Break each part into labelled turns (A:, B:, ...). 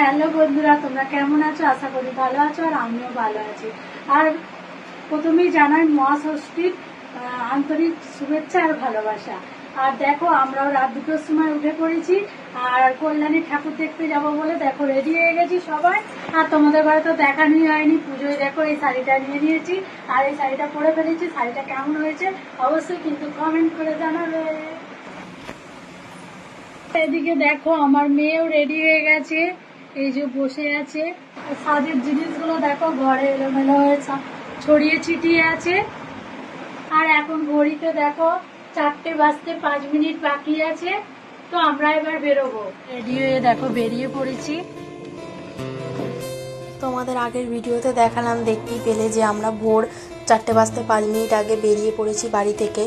A: Hello বন্ধুরা, তোমরা কেমন আছো? আশা করি ভালো আছো আর আমিও ভালো আছি। আর প্রথমেই জানাই মহাষষ্ঠীর আন্তরিক শুভেচ্ছা আর ভালোবাসা। আর দেখো, আমরাও রাত 2টোর সময় উঠে পড়েছি আর কল্যাণী ঠাকুর দেখতে যাব বলে দেখো রেডি হয়ে গেছি সবাই। আর তোমাদের ঘরে তো দেখানোই হয়নি, পুজোয় দেখো এই শাড়িটা নিয়ে নিয়েছি আর এই শাড়িটা পরে ফেলেছি। শাড়িটা কেমন হয়েছে অবশ্যই কিন্তু কমেন্ট করে জানাবে। এদিকে দেখো আমার মেয়েও রেডি হয়ে গেছে, এই যে বসে আছে। সাজের জিনিসগুলো দেখো ঘরে এলোমেলো হয়ে ছড়িয়ে ছিটিয়ে আছে। আর এখন ঘড়িতে দেখো 4টে বাজতে 5 মিনিট বাকি আছে। তো আমরা এবার বেরোবো। রেডি হয়ে দেখো বেরিয়ে পড়েছি।
B: তোমাদের আগের ভিডিওতে দেখালাম, দেখতেই পেলে যে আমরা ভোর 4টে বাজতে 5 মিনিট আগে বেরিয়ে পড়েছি বাড়ি থেকে।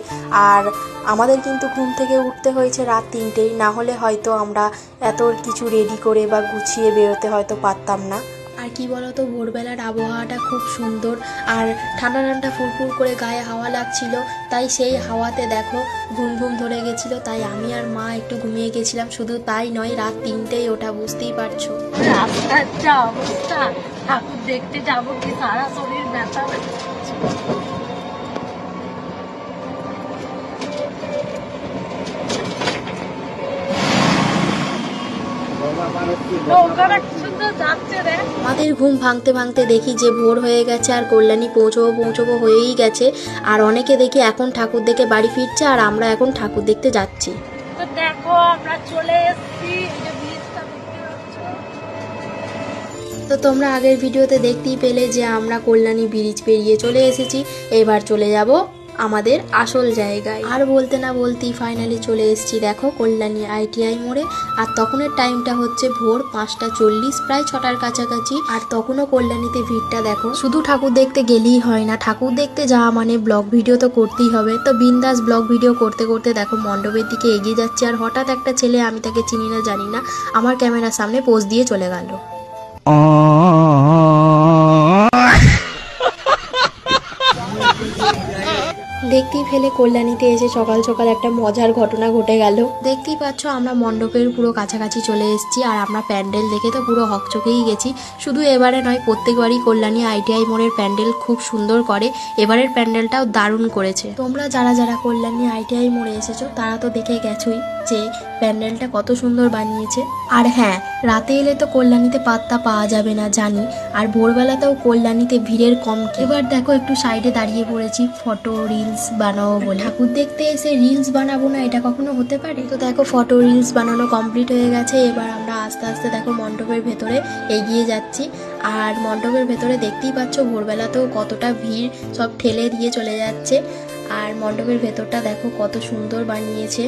B: আর আমাদের কিন্তু ঘুম থেকে উঠতে হয়েছে রাত 3টেই, না হলে হয়তো আমরা এত কিছু রেডি করে বা গুছিয়ে বেরোতে হয়তো পারতাম না। আর কি বলতো, ভোরবেলার আবহাওয়াটা খুব সুন্দর আর ঠান্ডা ঠান্ডা ফুরফুর করে গায়ে হাওয়া লাগছিল, তাই সেই হাওয়াতে দেখো ঘুম ঘুম ধরে গেছিলো। তাই আমি আর মা একটু ঘুমিয়ে গেছিলাম। শুধু তাই নয়, রাত 3টেই ওটা, বুঝতেই পারছো।
A: রাস্তার যা অবস্থা, ঠাকুর দেখতে যাবো কি সারা শরীর ব্যথা।
B: আমাদের ঘুম ভাঙতে ভাঙতে দেখি যে ভোর হয়ে গেছে আর কল্যাণী পৌঁছবো হয়েই গেছে। আর অনেকে দেখি এখন ঠাকুর দেখে বাড়ি ফিরছে আর আমরা এখন ঠাকুর দেখতে যাচ্ছি।
A: তো দেখো আমরা চলে এসেছি।
B: তো তোমরা আগের ভিডিওতে দেখতেই পেলে যে আমরা কল্যাণী ব্রিজ পেরিয়ে চলে এসেছি। এবার চলে যাব আমাদের আসল জায়গায়। আর বলতে না বলতেই ফাইনালি চলে এসেছি দেখো কল্যাণী ITI মোড়ে। আর তখনের টাইমটা হচ্ছে ভোর 5:40, প্রায় 6টার কাছাকাছি। আর তখনও কল্যাণীতে ভিড়টা দেখো। শুধু ঠাকুর দেখতে গেলেই হয় না, ঠাকুর দেখতে যাওয়া মানে ব্লগ ভিডিও তো করতেই হবে। তো বিন্দাস ব্লগ ভিডিও করতে করতে দেখো মণ্ডপের দিকে এগিয়ে যাচ্ছে। আর হঠাৎ একটা ছেলে, আমি তাকে চিনি না জানি না, আমার ক্যামেরার সামনে পোজ দিয়ে চলে গেল। দেখতেই ফেলে কল্যাণীতে এসে সকাল সকাল একটা মজার ঘটনা ঘটে গেল। দেখতেই পাচ্ছ আমরা মণ্ডপের পুরো কাছাকাছি চলে এসেছি আর আমরা প্যান্ডেল দেখে তো পুরো হকচকেই গেছি। শুধু এবারে নয়, প্রত্যেকবারই কল্যাণী ITI মোড়ের প্যান্ডেল খুব সুন্দর করে। এবারের প্যান্ডেলটাও দারুণ করেছে। তোমরা যারা যারা কল্যাণী ITI মোড়ে এসেছো তারা তো দেখে গেছোই যে প্যান্ডেলটা কত সুন্দর বানিয়েছে। আর হ্যাঁ, রাতে এলে তো কল্যাণীতে পাত্তা পাওয়া যাবে না জানি, আর ভোরবেলাতেও কল্যাণীতে ভিড়ের কম। এবার দেখো একটু সাইডে দাঁড়িয়ে পড়েছি ফটো রিলস বানাবো বলে। ঠাকুর দেখতে এসে রিলস বানাবো না, এটা কখনো হতে পারে? তো দেখো ফটো রিলস বানানো কমপ্লিট হয়ে গেছে। এবার আমরা আস্তে আস্তে দেখো মণ্ডপের ভেতরে এগিয়ে যাচ্ছি। আর মণ্ডপের ভেতরে দেখতেই পাচ্ছ ভোরবেলাতেও কতটা ভিড়, সব ঠেলে দিয়ে চলে যাচ্ছে। আর মণ্ডপের ভেতরটা দেখো কত সুন্দর বানিয়েছে,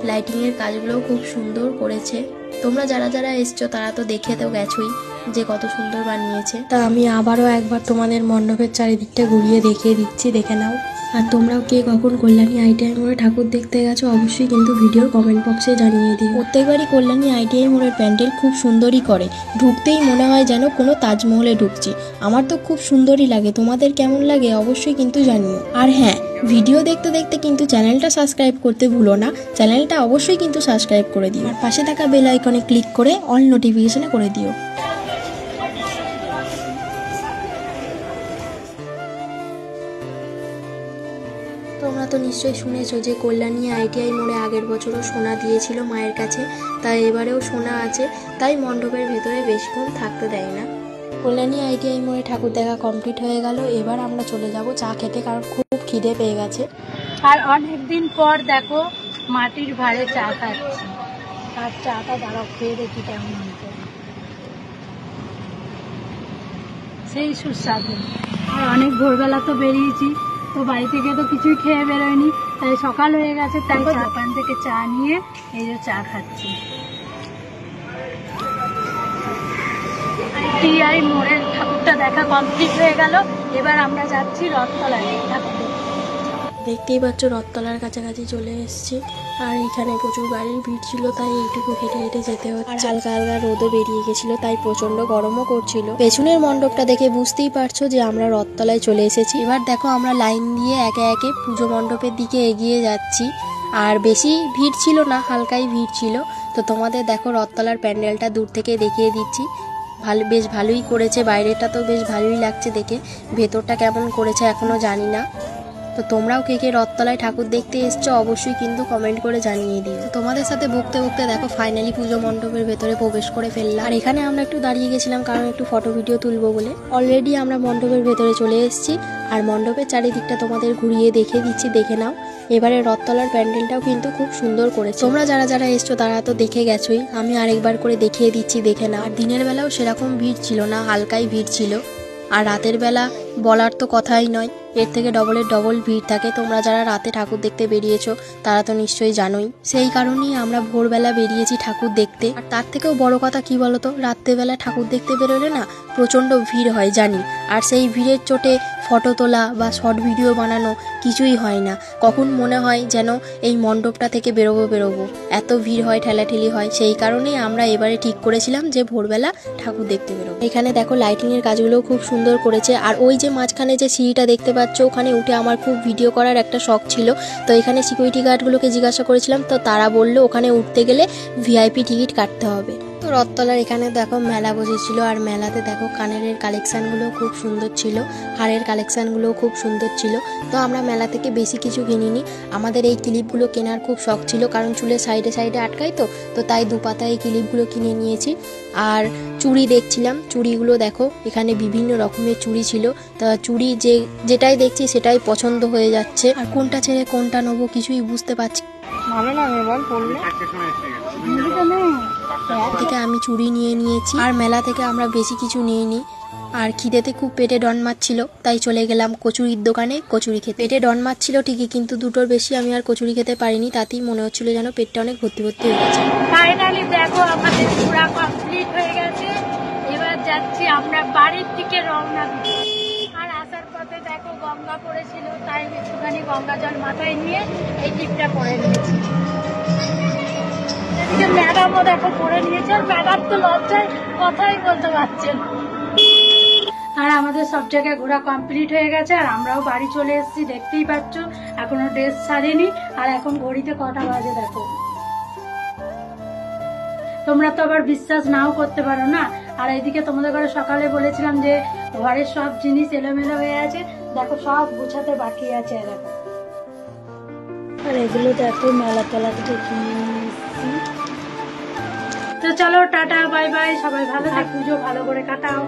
B: লাইটিংয়ের কাজগুলোও খুব সুন্দর করেছে। তোমরা যারা যারা এসছো তারা তো দেখে তো গেছোই যে কত সুন্দর বানিয়েছে। তা আমি আবারও একবার তোমাদের মণ্ডপের চারিদিকটা ঘুরিয়ে দেখিয়ে দিচ্ছি, দেখে নাও। আর তোমরাও কে কখন কল্যাণী ITI মোড়ে ঠাকুর দেখতে গেছো অবশ্যই কিন্তু ভিডিওর কমেন্ট বক্সে জানিয়ে দিও। প্রত্যেকবারই কল্যাণী ITI মোড়ের প্যান্ডেল খুব সুন্দরই করে, ঢুকতেই মনে হয় যেন কোনো তাজমহলে ঢুকছি। আমার তো খুব সুন্দরই লাগে, তোমাদের কেমন লাগে অবশ্যই কিন্তু জানিও। আর হ্যাঁ, ভিডিও দেখতে দেখতে কিন্তু চ্যানেলটা সাবস্ক্রাইব করতে ভুলো না, চ্যানেলটা অবশ্যই কিন্তু সাবস্ক্রাইব করে দিও। আর পাশে থাকা বেল আইকনে ক্লিক করে অল নোটিফিকেশনে করে দিও। তোমরা তো নিশ্চয়ই শুনেছো যে কল্যাণী ITI মোড়ে আগের বছরও সোনা দিয়েছিল মায়ের কাছে, তাই এবারেও সোনা আছে, তাই মণ্ডপের ভেতরে বেশিক্ষণ থাকতে দেয় না। কল্যাণী ITI মোড়ে ঠাকুর দেখা কমপ্লিট হয়ে গেল। এবার আমরা চলে যাব চা খেতে, কারণ খুব খিদে পেয়ে গেছে।
A: আর অনেকদিন পর দেখো মাটির ভাঁড়ে চা খাচ্ছি। আর চাটা দাঁড়াও খেয়ে দেখি কেমন হয়েছে, সেই সুস্বাদু। আর অনেক ভোরবেলা তো বেরিয়েছি, তো বাড়ি থেকে তো কিছুই খেয়ে বেরোয়নি, তাই সকাল হয়ে গেছে, তাই চা পান থেকে চা নিয়ে এই যে চা খাচ্ছি। ITI মোড়ের ঠাকুরটা দেখা কমপ্লিট হয়ে গেল। এবার আমরা যাচ্ছি রথতলায় ঠাকুর দেখতে।
B: দেখতেই পাচ্ছ রথতলার কাছাকাছি চলে এসেছি। আর এখানে প্রচুর গাড়ির ভিড় ছিল, তাই এইটুকু হেঁটে হেঁটে যেতে হচ্ছে। আর হালকা হালকা রোদও বেরিয়ে গেছিল, তাই প্রচন্ড গরমও করছিল। পেছনের মণ্ডপটা দেখে বুঝতেই পারছো যে আমরা রথতলায় চলে এসেছি। এবার দেখো আমরা লাইন দিয়ে একে একে পুজো মণ্ডপের দিকে এগিয়ে যাচ্ছি। আর বেশি ভিড় ছিল না, হালকাই ভিড় ছিল। তো তোমাদের দেখো রথতলার প্যান্ডেলটা দূর থেকে দেখিয়ে দিচ্ছি বেশ ভালোই করেছে, বাইরেটা তো বেশ ভালোই লাগছে দেখে, ভেতরটা কেমন করেছে এখনো জানি না। তো তোমরাও কে কে রথতলায় ঠাকুর দেখতে এসছো অবশ্যই কিন্তু কমেন্ট করে জানিয়ে দিও। তোমাদের সাথে ভুগতে ভুগতে দেখো ফাইনালি পুজো মণ্ডপের ভেতরে প্রবেশ করে ফেললাম। আর এখানে আমরা একটু দাঁড়িয়ে গেছিলাম কারণ একটু ফটো ভিডিও তুলবো বলে। অলরেডি আমরা মণ্ডপের ভেতরে চলে এসেছি আর মণ্ডপের চারিদিকটা তোমাদের ঘুরিয়ে দেখিয়ে দিচ্ছি, দেখে নাও। এবারে রথতলার প্যান্ডেলটাও কিন্তু খুব সুন্দর করেছে। তোমরা যারা যারা এসছো তারা তো দেখে গেছোই, আমি আরেকবার করে দেখিয়ে দিচ্ছি, দেখে নাও। আর দিনের বেলাও সেরকম ভিড় ছিল না, হালকাই ভিড় ছিল। আর রাতের বেলা বলার তো কথাই নয়, এর থেকে ডবলের ডবল ভিড় থাকে। তোমরা যারা রাতে ঠাকুর দেখতে বেরিয়েছো তারা তো নিশ্চয়ই জানোই। সেই কারণেই আমরা ভোরবেলা বেরিয়েছি ঠাকুর দেখতে। আর তার থেকেও বড় কথা কি বলতো, রাত্রেবেলা ঠাকুর দেখতে বেরোলে না প্রচণ্ড ভিড় হয় জানি, আর সেই ভিড়ের চোটে ফটো তোলা বা শর্ট ভিডিও বানানো কিছুই হয় না। কখন মনে হয় যেন এই মণ্ডপটা থেকে বেরোবো, এত ভিড় হয়, ঠেলাঠেলি হয়। সেই কারণেই আমরা এবারে ঠিক করেছিলাম যে ভোরবেলা ঠাকুর দেখতে বেরোবো। এখানে দেখো লাইটিংয়ের কাজগুলো খুব সুন্দর করেছে। আর ওই যে মাঝখানে যে সিঁড়িটা দেখতে পাচ্ছ, ওখানে উঠে আমার খুব ভিডিও করার একটা শখ ছিল। তো এখানে সিকিউরিটি গার্ডগুলোকে জিজ্ঞাসা করেছিলাম, তো তারা বললো ওখানে উঠতে গেলে ভিআইপি টিকিট কাটতে হবে। তো রথতলার এখানে দেখো মেলা বসেছিল, আর মেলাতে দেখো কানের কালেকশানগুলো খুব সুন্দর ছিল, হারের কালেকশানগুলো খুব সুন্দর ছিল। তো আমরা মেলা থেকে বেশি কিছু কিনিনি, আমাদের এই ক্লিপগুলো কেনার খুব শখ ছিল কারণ চুলের সাইডে সাইডে আটকাই তো তাই দুপাতা এই ক্লিপগুলো কিনে নিয়েছি। আর চুড়ি দেখছিলাম, চুড়িগুলো দেখো এখানে বিভিন্ন রকমের চুড়ি ছিল। তা চুড়ি যেটাই দেখছি সেটাই পছন্দ হয়ে যাচ্ছে, আর কোনটা ছেড়ে কোনটা নেবো কিছুই বুঝতে পারছি।
A: ভালো লাগে বল পড়লে
B: থেকে আমি চুড়ি নিয়ে নিয়েছি, আর মেলা থেকে আমরা বেশি কিছু নিইনি। আর খিদেতে খুব পেটে ডন মারছিল, তাই চলে গেলাম কচুরির দোকানে কচুরি খেতে। পেটে ডন মারছিল ঠিকই, কিন্তু দুটোর বেশি আমি আর কচুরি খেতে পারিনি, তাতেই মনে হচ্ছিল যেন পেটটা অনেক ভর্তি হয়ে গেছে।
A: ফাইনালি দেখো আমাদের পুরা কমপ্লিট হয়ে গেছে। এবার যাচ্ছি আমরা বাড়ির দিকে রওনা দিতে। আর আসার পথে দেখো গঙ্গা পড়েছিল, তাই একটুখানি গঙ্গা জল মাথায় নিয়ে এই টিপটা করে নিয়েছি। এদিকে ম্যাডামও দেখো করে নিয়েছে, আর ম্যাডাম তো লজ্জায় কথাই বলতে পারছেন। আর আমাদের সব জায়গায় ঘোরা কমপ্লিট হয়ে গেছে, আর আমরাও বাড়ি চলে এসেছি, দেখতেই পাচ্ছ। এখনো ড্রেস ছাড়িনি, আর এখন ঘড়িতে কটা বাজে দেখো। তোমরা তো আবার বিশ্বাস নাও করতে পারো না। আর এইদিকে তোমাদের ঘরে সকালে বলেছিলাম যে ঘরের সব জিনিস এলোমেলো হয়ে আছে, দেখো সব গুছাতে বাকি আছে। দেখো, আর এগুলো দেখো মেলা তেলা থেকে কিনে নিয়েছি। তো চলো টাটা বাই বাই, সবাই ভালো থাকো, পুজো ভালো করে কাটাও।